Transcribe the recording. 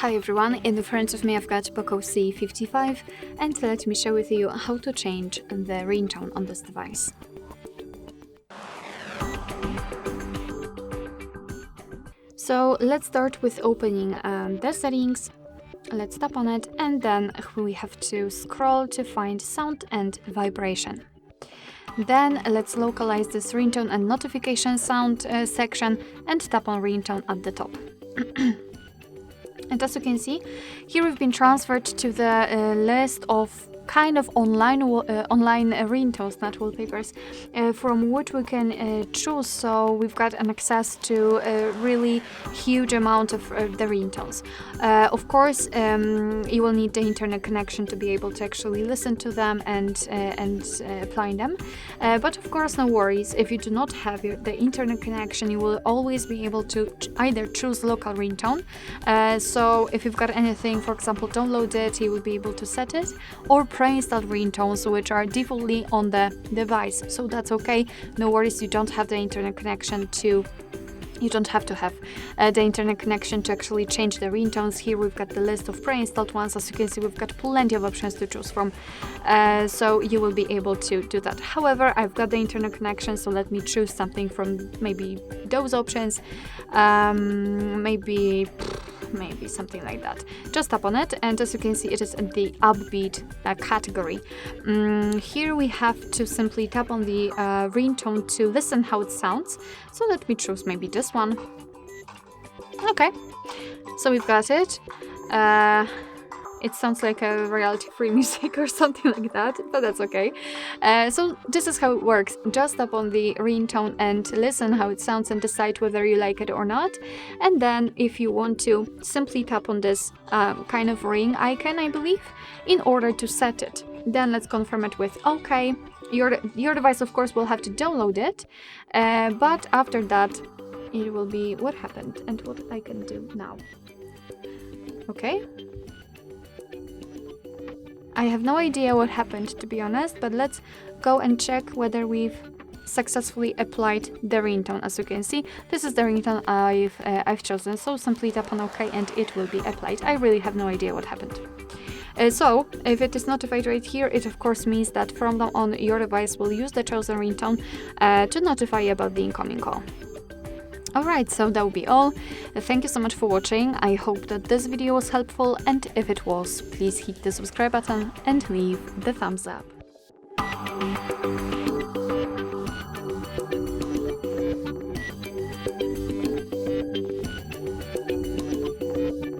Hi everyone, in front of me I've got POCO C55 and let me share with you how to change the ringtone on this device. So let's start with opening the settings. Let's tap on it and then we have to scroll to find sound and vibration. Then let's localize this ringtone and notification sound section and tap on ringtone at the top. And as you can see, here we've been transferred to the list of kind of online ringtones, not wallpapers, from which we can choose. So we've got an access to a really huge amount of the ringtones. Of course, you will need the internet connection to be able to actually listen to them and apply them. But of course, no worries. If you do not have the internet connection, you will always be able to either choose local ringtone. So if you've got anything, for example, downloaded, you will be able to set it, or pre-installed ringtones which are defaultly on the device. So that's okay. No worries. You don't have the internet connection to. You don't have to have the internet connection to actually change the ringtones. Here we've got the list of pre-installed ones. As you can see, we've got plenty of options to choose from. So you will be able to do that. However, I've got the internet connection, so let me choose something from maybe those options. Maybe something like that. Just tap on it, and as you can see, it is in the upbeat category. Here we have to simply tap on the ringtone to listen how it sounds. So let me choose maybe this one. Okay, so we've got it. It sounds like a reality-free music or something like that, but that's okay. So this is how it works. Just tap on the ringtone and listen how it sounds and decide whether you like it or not. And then if you want to, simply tap on this kind of ring icon, I believe, in order to set it. Then let's confirm it with OK. Your device, of course, will have to download it, but after that, it will be what happened and what I can do now. Okay. I have no idea what happened, to be honest, but let's go and check whether we've successfully applied the ringtone. As you can see, this is the ringtone I've chosen, so simply tap on OK and it will be applied. I really have no idea what happened. So, if it is notified right here, it of course means that from now on your device will use the chosen ringtone to notify you about the incoming call. Alright, so that will be all. Thank you so much for watching. I hope that this video was helpful, and if it was, please hit the subscribe button and leave the thumbs up.